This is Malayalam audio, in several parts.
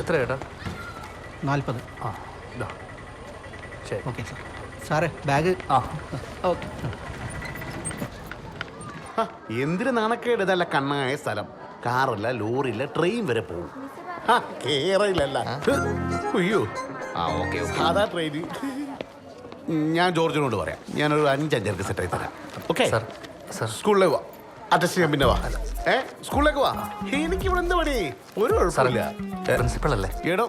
എത്ര ചേട്ടാ? 40. ആ ഇതാ ശരി. Okay sir. സാറേ ബാഗ്. ആ ഓക്കെ. എന്തിന് നാണക്കേട്? ഇതല്ല കണ്ണായ സ്ഥലം. കാറില്ല, ലോറിയില്ല, ട്രെയിൻ വരെ പോകും. കേറില്ലല്ല. അയ്യോ സാധാ ട്രെയിൻ. ഞാൻ ജോർജിനോട് പറയാം, ഞാനൊരു 5-5 സെറ്റായി തരാം. Okay sir. സാർ സ്കൂളിലേക്ക് വാ. അറ്റസ്റ്റ് ചെയ്യാൻ പിന്നെ വാ. സ്കൂളിലേക്ക് വാ. എനിക്ക് ഇവിടെ എന്ത് പണി? ഒരു കുഴപ്പമില്ല. പ്രിൻസിപ്പൾ അല്ലേ? എടോ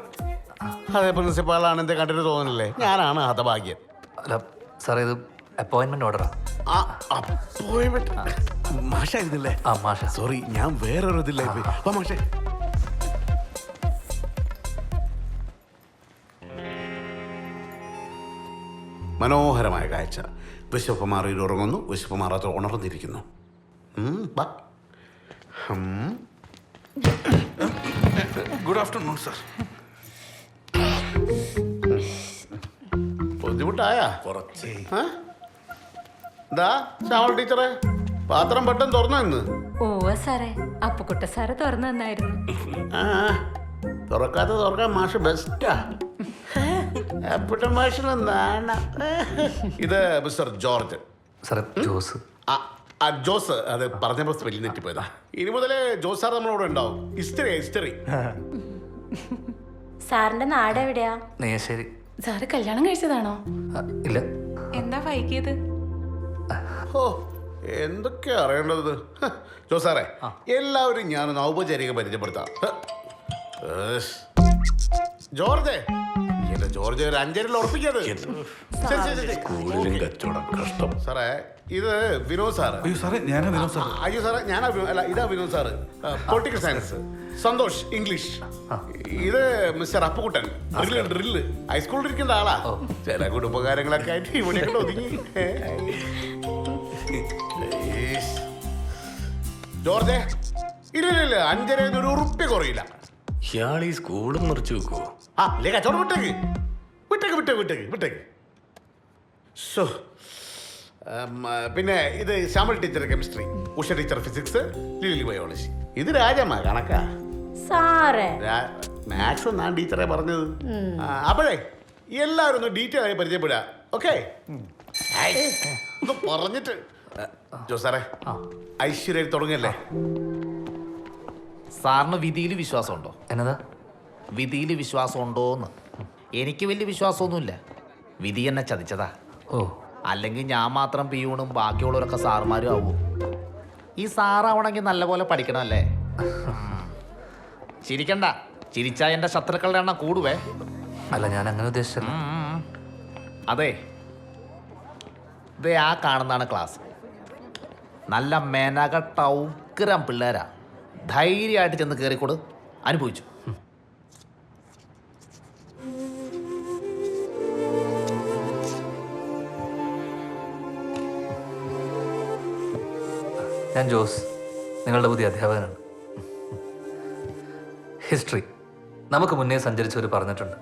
അതെ, പ്രിൻസിപ്പാളാണ്. എന്റെ കണ്ടിട്ട് തോന്നുന്നില്ലേ? ഞാനാണ് ഹതഭാഗ്യൻ. അല്ല സാറേ, ഇത് അപ്പോയിൻമെന്റ് ഓർഡറാ. മാഷായിരുന്നില്ലേ? ആ മാഷ. സോറി, ഞാൻ വേറൊരു ഇതില്ലേ. മാഷേ മനോഹരമായ കാഴ്ച. വിശപ്പ് മാറിയിൽ ഉറങ്ങുന്നു, വിശപ്പ് മാറാത്ത ഉണർന്നിരിക്കുന്നു. Good afternoon sir. ബുദ്ധിമുട്ടായാ? കുറച്ച്. എന്താ ശ്യാമള ടീച്ചറെ, പാത്രം പെട്ടെന്ന് തുറന്നു ഇന്ന്? ഓ സാറേ, അപ്പുക്കുട്ട സാറ് തുറന്നു തന്നായിരുന്നു. തുറക്കാൻ മാഷ് ബെസ്റ്റാ. ഇത് മിസ്റ്റർ ജോർജ്. സാറേ ജോസ്. ജോസ്. അത് പറഞ്ഞപ്പോൾ സ്പെല്ലിംഗ് തെറ്റിപ്പോയതാ. ഇനി മുതലേ ജോസ് സാർ നമ്മളോട് ഉണ്ടാവും. ഹിസ്റ്ററി. സാറിന്റെ നാട് എവിടെയാ? നെയ്യാശ്ശേരി. സാറ് കല്യാണം കഴിച്ചതാണോ? ഇല്ല. എന്താ വൈകിയത്? ഓ എന്തൊക്കെയാ അറിയേണ്ടത്. ജോസ് സാറേ, എല്ലാവരും ഞാനൊന്ന് ഔപചാരിക പരിചയപ്പെടുത്താം. ജോർജ്, എന്റെ ജോർജ് ഒരു 5 ഉറപ്പിക്കത്. സാറേ, ഇത് വിനോദ് സാറ്. അയ്യോ സാറേ, ഞാനാ വിനോദ് സാർ. അയ്യോ സാറേ, ഞാനാ അല്ല, ഇതാ Vinod sir, political science. Santhosh, English. ഇത് മിസ്റ്റർ അപ്പുക്കുട്ടൻ, ഡ്രില്ല്. ഹൈസ്കൂളിൽ ഇരിക്കേണ്ട ആളാ. ചില കുടുംബകാര്യങ്ങളൊക്കെ ആയിട്ട് ഇവിടെയൊക്കെ ഒതുങ്ങി. ജോർജേ, ഇല്ല 5 ഒരു ഉറുപ്പ്യ കുറയില്ല. ഇയാൾ ഈ സ്കൂളും മുറിച്ചു വെക്കുവോ? കച്ചവടം വിട്ടേക്ക്. പിന്നെ ഇത് Shyamal teacher chemistry, Usha teacher physics, Lily biology. ഇത് രാജമ്മ കണക്കാ. സാറേ മാത്സ് ഒന്നാണ് ടീച്ചറെ പറഞ്ഞത്. അപ്പോഴേ എല്ലാവരും ഒന്ന് ഡീറ്റെയിൽ ആയി പരിചയപ്പെടുക. ഓക്കെ പറഞ്ഞിട്ട് ജോസാറേ, ഐശ്വര്യ തുടങ്ങല്ലേ? സാറിന് വിധിയിൽ വിശ്വാസമുണ്ടോ? എന്നതാ? വിധിയിൽ വിശ്വാസമുണ്ടോന്ന്? എനിക്ക് വലിയ വിശ്വാസമൊന്നുമില്ല. വിധി എന്നെ ചതിച്ചതാ. ഓ, അല്ലെങ്കിൽ ഞാൻ മാത്രം പിയൂണും ബാക്കിയുള്ളവരൊക്കെ സാറുമാരും ആവും. ഈ സാറാവണമെങ്കിൽ നല്ലപോലെ പഠിക്കണമല്ലേ? ചിരിക്കണ്ട. ചിരിച്ചാ എൻ്റെ ശത്രുക്കളുടെ എണ്ണം കൂടുവേ. അല്ല, ഞാൻ അങ്ങനെ ഉദ്ദേശിച്ചല്ല. അതെ, ഇതേ ആ കാണുന്നതാണ് ക്ലാസ്. നല്ല മെനകട്ടൗക്കരം പിള്ളേരാ. ധൈര്യമായിട്ട് ചെന്ന് കയറിക്കൂട്, അനുഭവിച്ചു. ഞാൻ ജോസ്, നിങ്ങളുടെ പുതിയ അധ്യാപകനാണ്. ഹിസ്റ്ററി നമുക്ക് മുന്നേ സഞ്ചരിച്ചവർ പറഞ്ഞിട്ടുണ്ട്,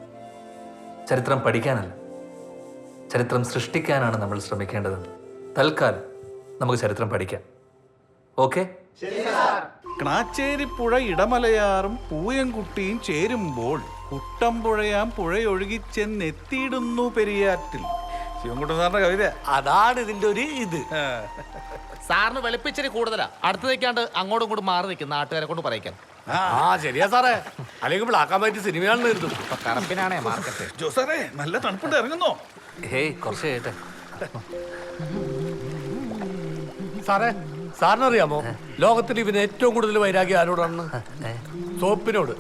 ചരിത്രം പഠിക്കാനല്ല, ചരിത്രം സൃഷ്ടിക്കാനാണ് നമ്മൾ ശ്രമിക്കേണ്ടതെന്ന്. തൽക്കാലം നമുക്ക് ചരിത്രം പഠിക്കാം. ഓക്കെ? ക്ണാച്ചേരിപ്പുഴ ഇടമലയാറും പൂയംകുട്ടിയും ചേരുമ്പോൾ കുട്ടമ്പുഴയാം പുഴയൊഴുകിച്ചെന്നെത്തിയിടുന്നു പെരിയാറ്റിൽ. ശിവൻകുട്ടൻ സാറിന്റെ കവിത. അതാണ് ഇതിന്റെ ഒരു ഇത്. സാറിന് വെളുപ്പിച്ചിരി കൂടുതലാ. അടുത്തേക്കാണ്ട് അങ്ങോട്ടും ഇങ്ങോട്ടും മാറി നിൽക്കും നാട്ടുകാരെ കൊണ്ട് പറയിക്കാൻ. ശരിയാ സാറേ, അല്ലെങ്കിൽ ബ്ലാക്ക് ആൻഡ് വൈറ്റ് സിനിമയാണെന്ന് കരുതും. കറപ്പിനാണേ മാർക്കറ്റ്. ജോസാറേ, നല്ല തണുപ്പുണ്ട്, ഇറങ്ങുന്നോ? ഹേയ്, കുറച്ച് കേട്ടെ. സാറേ, സാറിനറിയാമോ ലോകത്തിൽ ഇവന് ഏറ്റവും കൂടുതൽ വൈരാഗ്യം ആരോടാണെന്ന്? സോപ്പിനോട്.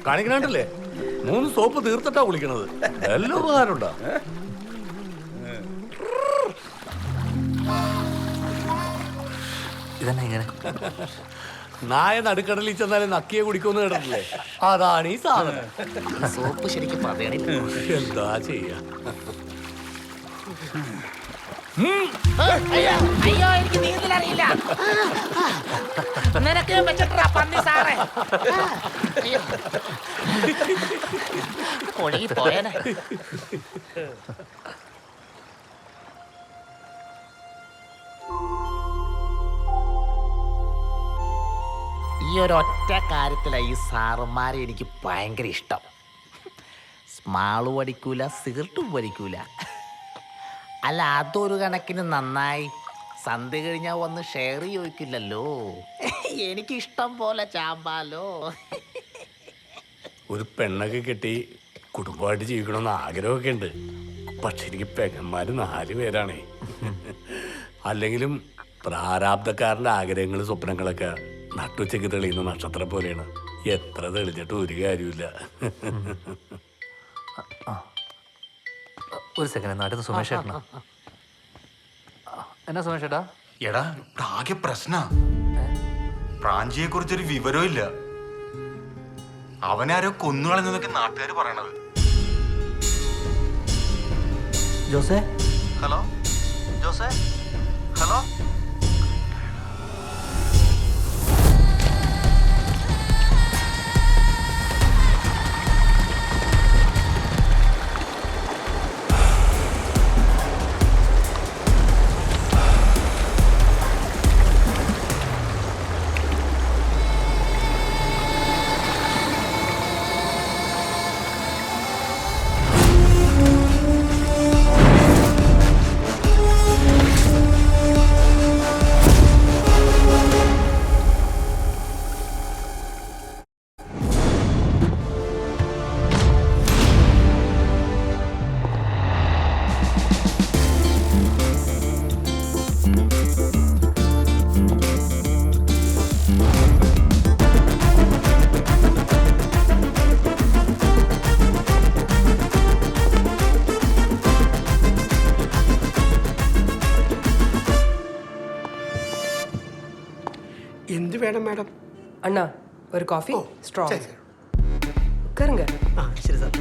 കാണിക്കണല്ലേ, 3 സോപ്പ് തീർത്തിട്ടാ കുളിക്കണത്. എല്ലാം ഉപകാരമുണ്ടോ? ഇതന്നെ ഇങ്ങനെ നായ നടുക്കടലിൽ ചെന്നാലും നക്കിയെ കുടിക്കുമെന്ന് കേട്ടിട്ടില്ലേ? അതാണ് ഈ സാധനം. സോപ്പ് ശരിക്കും പറയണേ. എന്താ ചെയ്യാ? അയ്യോ, എനിക്ക് നീന്തലറിയില്ല. നിനക്ക് വെച്ചിട്ടാ പന്നി സാറേ. ഒഴുകി പോയനെ. ഈ ഒരൊറ്റ കാര്യത്തിലാണ് ഈ സാറുമാരെ എനിക്ക് ഭയങ്കര ഇഷ്ടം. സ്മാള് പഠിക്കൂല സിഗരറ്റും വലിക്കൂല. അല്ല അതൊരു കണക്കിന് നന്നായി. സന്ധ്യ കഴിഞ്ഞാൽ വന്ന് ഷെയർ ചോദിക്കില്ലല്ലോ. എനിക്കിഷ്ടം പോലെ ചാമ്പാലോ. ഒരു പെണ്ണൊക്കെ കെട്ടി കുടുംബമായിട്ട് ജീവിക്കണമെന്ന് ആഗ്രഹമൊക്കെ ഉണ്ട്. പക്ഷെ എനിക്ക് പെങ്ങന്മാര് 4 പേരാണേ. അല്ലെങ്കിലും പ്രാരാബ്ധക്കാരൻ്റെ ആഗ്രഹങ്ങളും സ്വപ്നങ്ങളൊക്കെ നട്ടുച്ചയ്ക്ക് തെളിയുന്ന നക്ഷത്രം പോലെയാണ്. എത്ര തെളിഞ്ഞിട്ട് ഒരു കാര്യമില്ല. ഒരു സെക്കൻഡ്, നാട്ടിൽ സുമേഷ് ചേട്ടനാ. എന്നാ സുമേഷ് ചേട്ടാ? എടാ ഇവിടെ ആകെ പ്രശ്ന. പ്രാഞ്ചിയെ കുറിച്ചൊരു വിവരവും ഇല്ല. അവനാരോ കൊന്നുകളഞ്ഞെന്നൊക്കെ നാട്ടുകാർ പറയണത്. ജോസേ ഹലോ ജോസേ, ഹലോ. എന്ത് വേണം മാഡം? அண்ணா ஒரு காஃபி ஸ்ட்ராங் சரி, சரி. உட்காருங்க. ആ ശരി സാർ.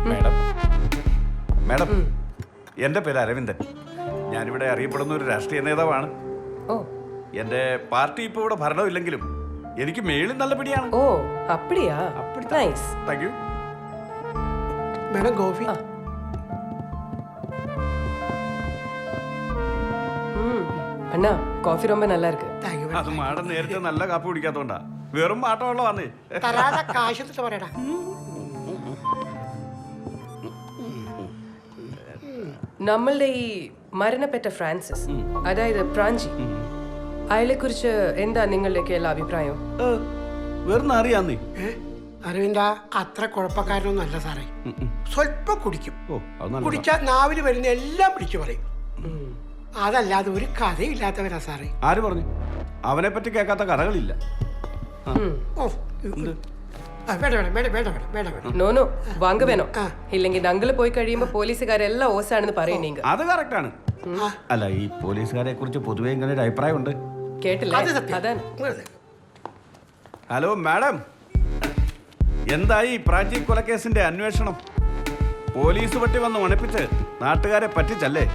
മാഡം മാഡം, എൻ്റെ പേര് അരവിന്ദൻ. ഞാനിവിടെ അറിയപ്പെടുന്ന ഒരു രാഷ്ട്രീയ നേതാവാണ്. ஓ എൻ്റെ പാർട്ടി ഇപ്പോൾ ഇവിടെ ഭരണമില്ലെങ്കിലും എനിക്ക് മേളിൽ നല്ല പിടിയാണ്. ஓ அப்படியா? Nice. Thank you. Madam coffee. Anna coffee ரொம்ப நல்லா இருக்கு. Thank you. അത് മാഡം നേരത്തെ നല്ല കാപ്പി കുടിക്കാത്തോണ്ടാ. വെറും മാട്ടമുള്ളതാണ്. തരാതെ കാശ് എടുത്തിട്ട് പറയടാ. നമ്മളുടെ ഈ മരണപ്പെട്ട ഫ്രാൻസിസ്, അതായത് പ്രാഞ്ചി, അയാളെ കുറിച്ച് എന്താ നിങ്ങളുടെയൊക്കെ എല്ലാ അഭിപ്രായം? വെറും അറിയാന്നേ. അരവിന്ദ അത്ര കുഴപ്പക്കാരനൊന്നും അല്ല സാറേ. സ്വല്പം കുടിക്കും. ഓ, അത് നല്ലതാ. കുടിച്ചാൽ നാവില് വരുന്ന എല്ലാം പിടിച്ചു പറയും. അതല്ലാതെ ഒരു കഥയില്ലാത്തവരാ സാറേ. ആര് പറഞ്ഞു? അവനെ പറ്റി കേൾക്കാത്ത കഥകളില്ല. ഓ വേണ്ട വേണ്ട വേണ്ട വേണ്ട വേണ്ട വേണ്ട വേണ്ട. നോനോ വാങ്ങ വേണോ? ഇല്ലെങ്കിൽ ഞങ്ങള് പോയി കഴിയുമ്പോ പോലീസുകാരെല്ലാം ഓസാണെന്ന് പറയും നീങ്ക. അത് കറക്റ്റാണ്. അല്ല, ഈ പോലീസുകാരെ കുറിച്ച് പൊതുവെ ഇങ്ങനെ ഒരു അഭിപ്രായമുണ്ട്. കേട്ടില്ല? അത് സത്യം. അതാണ്. വെറുതെ. ഹലോ മാഡം, എന്തായി പ്രാചി കൊലക്കേസിന്റെ അന്വേഷണം? പോലീസ് പറ്റി വന്ന് മണപ്പിച്ച് നാട്ടുകാരെ പറ്റിച്ചല്ലേ?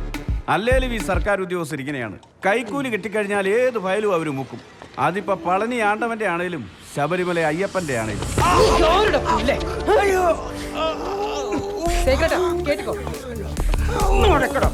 അല്ലേലും ഈ സർക്കാർ ഉദ്യോഗസ്ഥർ ഇങ്ങനെയാണ്. കൈക്കൂലി കിട്ടിക്കഴിഞ്ഞാൽ ഏത് ഫയലും അവർ മുക്കും. അതിപ്പോ പളനി ആണ്ടവന്റെ ആണേലും ശബരിമല അയ്യപ്പന്റെ ആണേലും. കേട്ടോ കേട്ടോ